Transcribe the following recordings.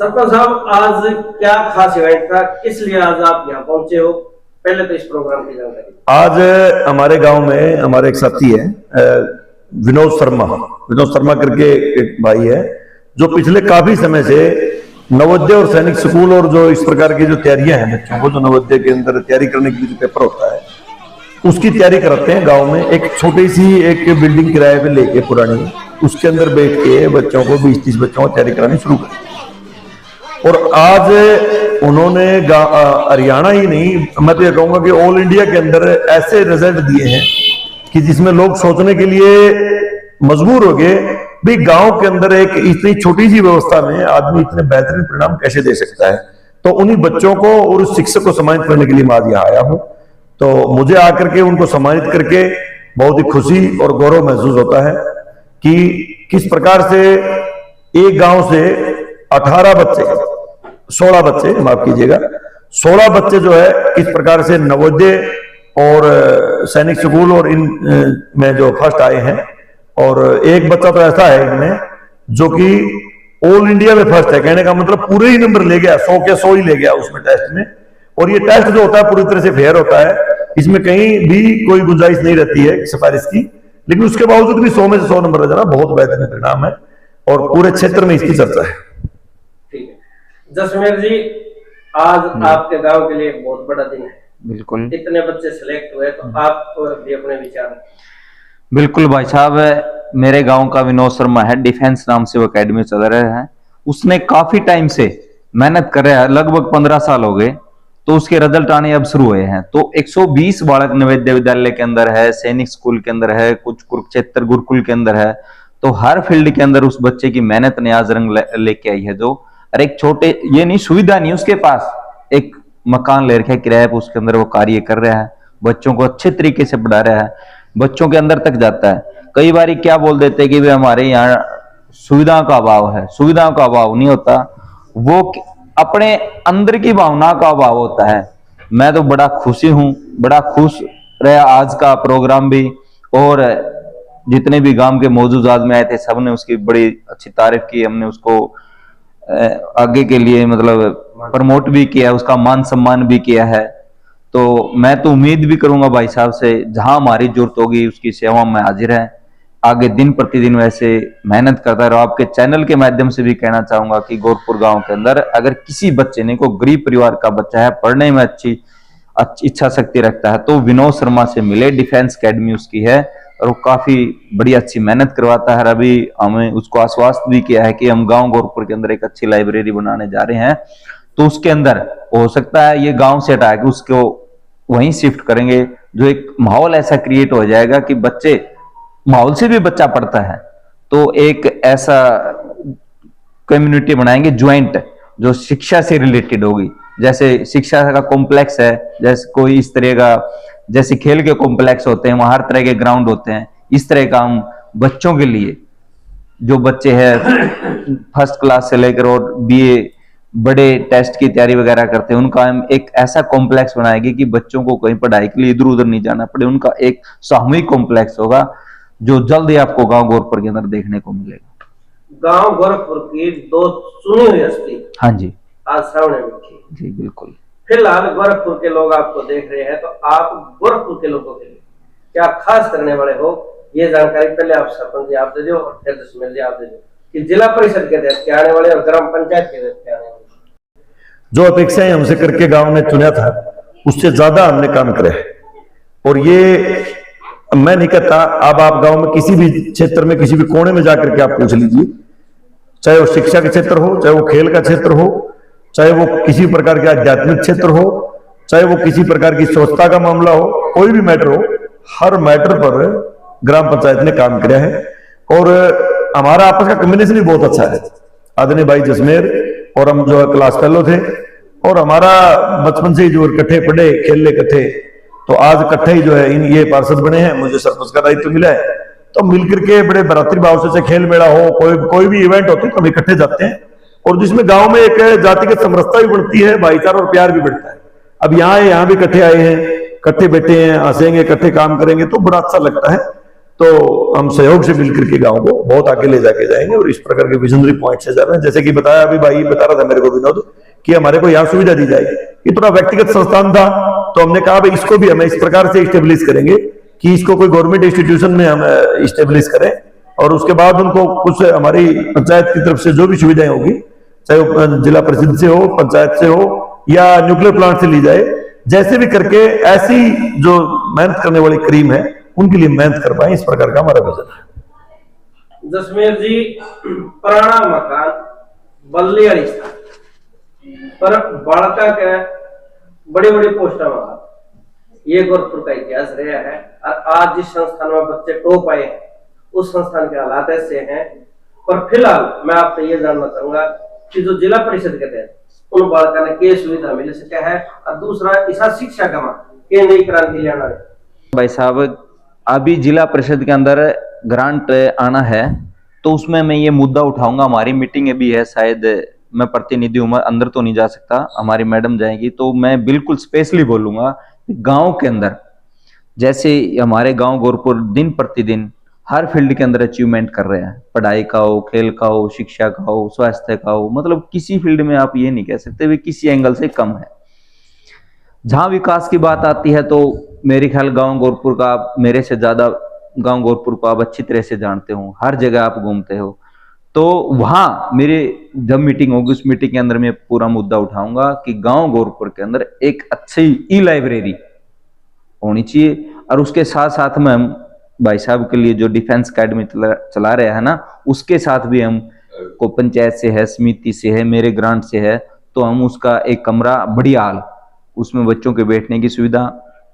सरपंच साहब, आज क्या खास इवेंट था, किस लिए आज आप यहाँ पहुंचे हो? पहले तो इस प्रोग्राम की जानकारी। आज हमारे गांव में हमारे एक साथी है विनोद शर्मा करके एक भाई है, जो पिछले काफी समय से नवोदय और सैनिक स्कूल और जो इस प्रकार की जो तैयारियां हैं बच्चों को, जो नवोदय के अंदर तैयारी करने के लिए जो पेपर होता है उसकी तैयारी कराते हैं गांव में। एक छोटी सी एक बिल्डिंग किराए पे लेके पुरानी, उसके अंदर बैठ के बच्चों को 20-30 बच्चों को तैयारी करानी शुरू करी। और आज उन्होंने हरियाणा ही नहीं, मैं तो ये कहूंगा कि ऑल इंडिया के अंदर ऐसे रिजल्ट दिए हैं कि जिसमें लोग सोचने के लिए मजबूर हो गए भी गांव के अंदर एक इतनी छोटी सी व्यवस्था में आदमी इतने बेहतरीन परिणाम कैसे दे सकता है। तो उन्हीं बच्चों को और उस शिक्षक को सम्मानित करने के लिए मैं आज यहाँ आया हूँ। तो मुझे आकर के उनको सम्मानित करके बहुत ही खुशी और गौरव महसूस होता है कि किस प्रकार से एक गांव से 16 बच्चे माफ कीजिएगा 16 बच्चे जो है किस प्रकार से नवोदय और सैनिक स्कूल और इन में जो फर्स्ट आए हैं। और एक बच्चा तो ऐसा है इनमें जो कि ऑल इंडिया में फर्स्ट है, कहने का मतलब पूरे ही नंबर ले गया, 100 के 100 ही ले गया उसमें टेस्ट में। और ये टेस्ट जो होता है पूरी तरह से फेयर होता है, इसमें कहीं भी कोई गुंजाइश नहीं रहती है सिफारिश की, लेकिन उसके बावजूद भी 100 में से 100 नंबर जाना बहुत बेहतरीन परिणाम है और पूरे क्षेत्र में इसकी चर्चा है। ठीक है जसमेर जी, आज आपके गांव के लिए एक बहुत बड़ा दिन है। बिल्कुल, इतने बच्चे सेलेक्ट हुए, तो आप भी अपने विचार। बिल्कुल भाई साहब, मेरे गांव का विनोद शर्मा है, डिफेंस नाम से वो एकेडमी चल रहे हैं। उसने काफी टाइम से मेहनत कर रहा है, लगभग 15 साल हो गए, तो उसके रिजल्ट आने अब शुरू हुए हैं। तो 120 बालक नवोदय विद्यालय के अंदर है, सैनिक स्कूल के अंदर है, कुछ कुरुक्षेत्र गुरुकुल के अंदर है। तो हर फील्ड के अंदर उस बच्चे की मेहनत ने आज रंग लेके आई है। जो और एक छोटे ये नहीं सुविधा नहीं उसके पास, एक मकान ले रखा है किराए पर, उसके अंदर वो कार्य कर रहा है, बच्चों को अच्छे तरीके से पढ़ा रहा है, बच्चों के अंदर तक जाता है। कई बार क्या बोल देते हैं कि भाई हमारे यहाँ सुविधाओं का अभाव है, सुविधाओं का अभाव नहीं होता, वो अपने अंदर की भावना का अभाव होता है। मैं तो बड़ा खुशी हूं, बड़ा खुश रहा आज का प्रोग्राम भी, और जितने भी गांव के मौजूद आदमी आए थे सबने उसकी बड़ी अच्छी तारीफ की। हमने उसको आगे के लिए मतलब प्रमोट भी किया, उसका मान सम्मान भी किया है। तो मैं तो उम्मीद भी करूंगा भाई साहब से, जहां हमारी जरूरत होगी उसकी सेवा में हाजिर है, आगे दिन प्रतिदिन वैसे मेहनत करता रहो। आपके चैनल के माध्यम से भी कहना चाहूंगा कि गोरखपुर गांव के अंदर अगर किसी बच्चे ने, को गरीब परिवार का बच्चा है, पढ़ने में अच्छी इच्छा शक्ति रखता है, तो विनोद शर्मा से मिले। डिफेंस एकेडमी उसकी है और वो काफी बड़ी अच्छी मेहनत करवाता है। अभी हमें उसको आश्वस्त भी किया है कि हम गांव गोरखपुर के अंदर एक अच्छी लाइब्रेरी बनाने जा रहे हैं। तो उसके अंदर हो सकता है ये गांव से हटा के उसको वहीं शिफ्ट करेंगे, जो एक माहौल ऐसा क्रिएट हो जाएगा कि बच्चे, माहौल से भी बच्चा पढ़ता है। तो एक ऐसा कम्युनिटी बनाएंगे ज्वाइंट, जो शिक्षा से रिलेटेड होगी। जैसे शिक्षा का कॉम्प्लेक्स है, जैसे कोई इस तरह का, जैसे खेल के कॉम्प्लेक्स होते हैं, वहां हर तरह के ग्राउंड होते हैं, इस तरह का हम बच्चों के लिए, जो बच्चे हैं फर्स्ट क्लास से लेकर और बीए बड़े टेस्ट की तैयारी वगैरह करते हैं, उनका हम एक ऐसा कॉम्प्लेक्स बनाएंगे कि बच्चों को कहीं पढ़ाई के लिए इधर उधर नहीं जाना पड़े। उनका एक सामूहिक कॉम्प्लेक्स होगा जो जल्द ही आपको गांव गोरखपुर के अंदर देखने को मिलेगा। गांव गोरखपुर की दो चुनी हुई हस्ती हाँ जी आज सामने बैठी जी, बिल्कुल। फिलहाल गोरखपुर के लोग आपको देख रहे हैं, तो आप गोरखपुर के लोगों के लिए क्या खास करने वाले हो, ये जानकारी पहले आप सरपंच जी आप दे दो और फिर जसमेर जी आप दे दो कि जिला परिषद के तहत क्या आने वाले और ग्राम पंचायत के तहत क्या आने वाले। जो अपेक्षाएं हमसे करके गांव ने चुना था उससे ज्यादा हमने काम करे हैं। और ये मैं नहीं कहता, अब आप गांव में किसी भी क्षेत्र में किसी भी कोने में जाकर के आप पूछ लीजिए, चाहे वो शिक्षा का क्षेत्र हो, चाहे वो खेल का क्षेत्र हो, चाहे वो किसी प्रकार के आध्यात्मिक क्षेत्र हो, चाहे वो किसी प्रकार की स्वच्छता का मामला हो, कोई भी मैटर हो, हर मैटर पर ग्राम पंचायत ने काम किया है। और हमारा आपस का कम्युनिकेशन भी बहुत अच्छा है। आदरणीय भाई जसमेर और हम जो क्लास फेलो थे, और हमारा बचपन से ही जो इकट्ठे पढ़े खेलने इकट्ठे, तो आज इकट्ठे ही जो है इन ये पार्षद बने हैं, मुझे सरपंच का दायित्व मिला है। तो मिलकर के बड़े भ्रातृ भाव से खेल मेला हो, कोई भी इवेंट होती है तो हम इकट्ठे जाते हैं, और जिसमें गांव में एक जातिगत समरसता भी बढ़ती है, भाईचारा और प्यार भी बढ़ता है। अब यहाँ भी इकट्ठे आए हैं, इकट्ठे बैठे हैं, हंसेंगे, इकट्ठे काम करेंगे तो बड़ा अच्छा लगता है। तो हम सहयोग से मिलकर के गांव को बहुत आगे ले जाके जाएंगे और इस प्रकार के विजनरी पॉइंट से जा रहे हैं। जैसे कि बताया अभी भाई बता रहा था मेरे को विनोद कि हमारे को यहाँ सुविधा दी जाएगी। ये थोड़ा व्यक्तिगत संस्थान था तो हमने कहा भाई इसको भी हमें इस प्रकार से स्टेब्लिश करेंगे कि इसको कोई गवर्नमेंट इंस्टीट्यूशन में हम स्टेब्लिश करें और उसके बाद उनको कुछ हमारी पंचायत की तरफ से जो भी सुविधाएं होगी, चाहे वो जिला परिषद से हो, पंचायत से हो या न्यूक्लियर प्लांट से ली जाए, जैसे भी करके ऐसी जो मेहनत करने वाली करीम है उनके लिए मेहनत कर पाए, इस प्रकार का हमारा विजन है। जसमेर जी, पुराना मकान बल्ली वाली स्थान पर बाड़का के बड़े बड़े पोस्टर में ये गोरखपुर का इतिहास रहा है और आज जिस संस्थान में बच्चे टॉप आए हैं उस संस्थान के हालात ऐसे हैं। पर फिलहाल मैं आपसे ये जानना चाहूंगा कि जो जिला परिषद के तहत उन बालका ने क्या सुविधा मिल सके है और दूसरा ऐसा शिक्षा का के नई क्रांति लाना है। भाई साहब, अभी जिला परिषद के अंदर ग्रांट आना है तो उसमें मैं ये मुद्दा उठाऊंगा। हमारी मीटिंग भी है, शायद मैं प्रतिनिधि हूं, मैं अंदर तो नहीं जा सकता, हमारी मैडम जाएंगी, तो मैं बिल्कुल स्पेशली बोलूंगा गांव के अंदर जैसे हमारे गांव गोरखपुर दिन प्रतिदिन हर फील्ड के अंदर अचीवमेंट कर रहे हैं, पढ़ाई का हो, खेल का हो, शिक्षा का हो, स्वास्थ्य का हो, मतलब किसी फील्ड में आप ये नहीं कह सकते वे किसी एंगल से कम है। जहां विकास की बात आती है तो मेरे ख्याल गांव गोरखपुर का आप मेरे से ज्यादा गांव गोरखपुर को आप अच्छी तरह से जानते हो, हर जगह आप घूमते हो, तो वहां मेरे जब मीटिंग होगी उस मीटिंग के अंदर मैं पूरा मुद्दा उठाऊंगा कि गांव गोरखपुर के अंदर एक अच्छी ई लाइब्रेरी होनी चाहिए और उसके साथ साथ में हम भाई साहब के लिए जो डिफेंस अकेडमी चला रहे हैं ना, उसके साथ भी हम को पंचायत से है, समिति से है, मेरे ग्रांट से है, तो हम उसका एक कमरा बढ़िया हाल, उसमें बच्चों के बैठने की सुविधा,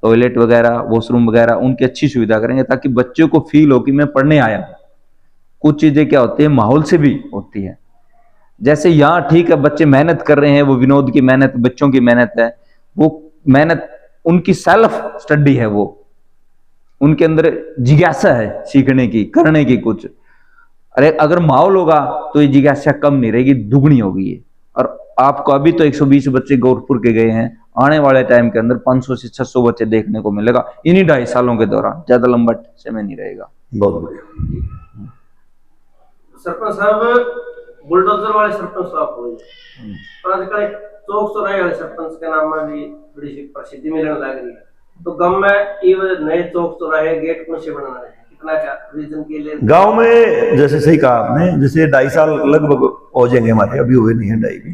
टॉयलेट वगैरह, वॉशरूम वगैरह, उनकी अच्छी सुविधा करेंगे ताकि बच्चों को फील हो कि मैं पढ़ने आया हूं। कुछ चीजें क्या होती है माहौल से भी होती है, जैसे यहाँ ठीक है बच्चे मेहनत कर रहे हैं, वो विनोद की मेहनत, बच्चों की मेहनत है, वो मेहनत उनकी सेल्फ स्टडी है, वो उनके अंदर जिज्ञासा है सीखने की, करने की कुछ। अरे अगर माहौल होगा तो ये जिज्ञासा कम नहीं रहेगी, दुगनी होगी ये। और आपको अभी तो 120 बच्चे गोरखपुर के गए हैं, आने वाले टाइम के अंदर 500 से 600 बच्चे देखने को मिलेगा इन्हीं 2.5 सालों के दौरान, ज्यादा लंबा समय नहीं रहेगा। बहुत बढ़िया। सरपंच साहब, बुलडोजर वाले सरपंच साहब हुए पर आजकल चौक चौराहे वाले सरपंच के नाम में भी बड़ी प्रसिद्धि मिलने लग रही है, तो गांव में ये नए चौक चौराहे गेट कौन से बनाना है, कितना क्या रीजन के लिए? गांव में जैसे सही कहा आपने, जैसे 2.5 साल लगभग हो जाएंगे हमारे, अभी हुए नहीं है 2.5 भी,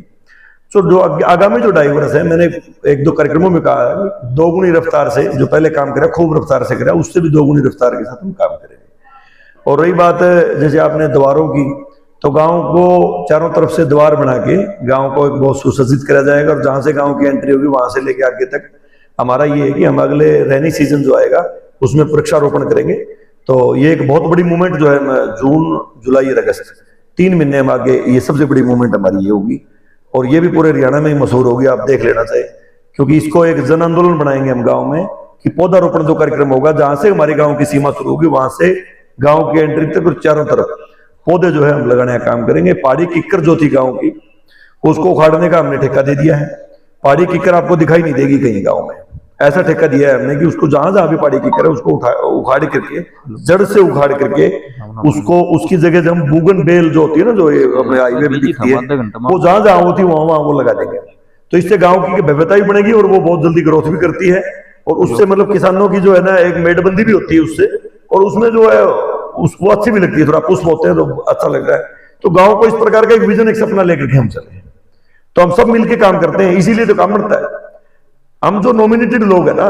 तो जो आगामी जो 2.5 वर्ष है, मैंने 1-2 कार्यक्रमों में कहा है, दोगुनी रफ्तार से जो पहले काम करा, खूब रफ्तार से करा, उससे भी दोगुनी रफ्तार के साथ हम काम करेंगे। और रही बात जैसे आपने द्वारों की, तो गांव को चारों तरफ से द्वार बना के गांव को एक बहुत सुसज्जित करा जाएगा और जहां से गांव की एंट्री होगी वहां से लेके आगे तक हमारा ये है कि हम अगले रेनी सीजन जो आएगा उसमें वृक्षारोपण करेंगे। तो ये एक बहुत बड़ी मूवमेंट जो है, जून, जुलाई और अगस्त 3 महीने हम आगे, ये सबसे बड़ी मूवमेंट हमारी ये होगी और ये भी पूरे हरियाणा में ही मशहूर होगी, आप देख लेना चाहिए, क्योंकि इसको एक जन आंदोलन बनाएंगे हम गाँव में कि पौधारोपण जो कार्यक्रम होगा, जहां से हमारे गाँव की सीमा शुरू होगी वहां से गाँव की एंट्री तक और चारों तरफ पौधे जो है हम लगाने का काम करेंगे। पहाड़ी किक्कर जो थी गाँव की, उसको उखाड़ने का हमने ठेका दे दिया है। पहाड़ी किक्कर आपको दिखाई नहीं देगी कहीं गाँव में, ऐसा ठेका दिया है हमने कि उसको जहां जहां भी पहाड़ी किक्कर है उसको उखाड़ करके, जड़ से उखाड़ करके उसको, उसकी जगह जब बुगन बेल जो होती है ना, जो अपने हाईवे पे दिखती है, वो जहां जहां होती है वहां वहां वो लगा देंगे। तो इससे गाँव की भव्यता भी बढ़ेगी और वो बहुत जल्दी ग्रोथ भी करती है और उससे मतलब किसानों की जो है ना एक मेड़बंदी भी होती है उससे, और उसमें जो है उसको अच्छी भी लगती है, थोड़ा पुष्प होते हैं तो अच्छा लगता है। तो गाँव को इस प्रकार का एक विजन, एक सपना लेकर के हम चले, तो हम सब मिलकर काम करते हैं, इसीलिए तो काम बढ़ता है। हम जो नॉमिनेटेड लोग हैं ना,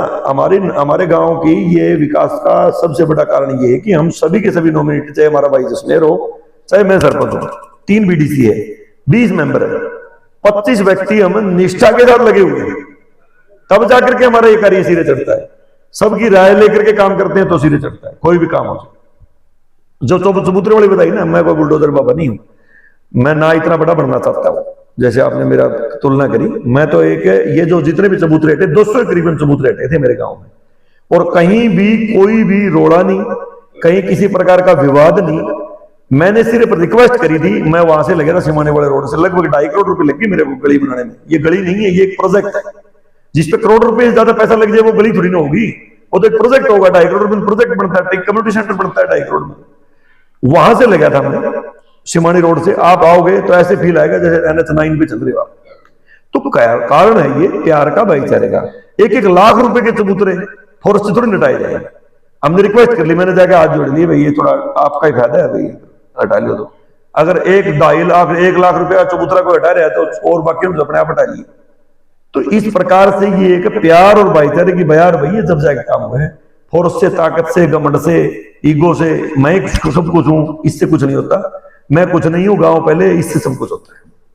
हमारे गांव की ये विकास का सबसे बड़ा कारण ये है कि हम सभी के सभी नॉमिनेटेड, चाहे हमारा भाई जसमेर हो, चाहे मैं सरपंच हूं, 3 बीडीसी है, 20 मेंबर है, 25 व्यक्ति हम निष्ठा के साथ लगे हुए हैं, तब जाकर के हमारा ये कार्य सिरे चढ़ता है। सबकी राय लेकर के काम करते हैं तो सिरे चढ़ता है, कोई भी काम हो जाए। जो चबूतरे वाली बताई ना, मैं कोई बुलडोजर बाबा नहीं हूं, मैं ना इतना बड़ा बनना चाहता हूं जैसे आपने मेरा तुलना करी। मैं तो एक, ये जो जितने भी चबूतरे थे, 200 करीबन चबूतरे थे मेरे गांव में, और कहीं भी कोई भी रोड़ा नहीं, कहीं किसी प्रकार का विवाद नहीं। मैंने सिर्फ रिक्वेस्ट करी थी, मैं वहां से लगे था सिमाने वाले रोड से, लगभग 2.5 करोड़ रुपए लगे मेरे को गली बनाने में। ये गली नहीं है, ये एक प्रोजेक्ट है जिसपे करोड़ रुपए ज्यादा पैसा लग जाए वो गली थोड़ी ना होगी। वो तो एक प्रोजेक्ट होगा, 2.5 करोड़ में प्रोजेक्ट बनता है, एक कम्युनिटी सेंटर बनता है 2.5 करोड़ में। वहां से लगा था हमने सिमानी रोड से। आप आओगे तो ऐसे फील आएगा जैसे NH9 पे चल रहे हो आप। तो कारण है ये प्यार का, भाईचारे का। 1-1 लाख रुपए के चबूतरे फॉरेस्ट से थोड़ी निटाए जाएंगे। हमने रिक्वेस्ट कर ली, मैंने जाकर हाथ जोड़ लिए, भाई ये थोड़ा आपका ही फायदा है, भाई हटा लो। तो अगर 1-2.5 लाख 1 लाख रुपए का चबूतरा को हटा रहा है तो और बाकी हम अपने आप हटा लिए। तो इस प्रकार से ये एक प्यार और भाईचारे की बयार भई जब जाके काम हुआ है। फोर्स से, ताकत से, घमंड से, ईगो से, मैं सब कुछ हूं, इससे कुछ नहीं होता। मैं कुछ नहीं हूं, गांव पहले, इससे सब कुछ होता है।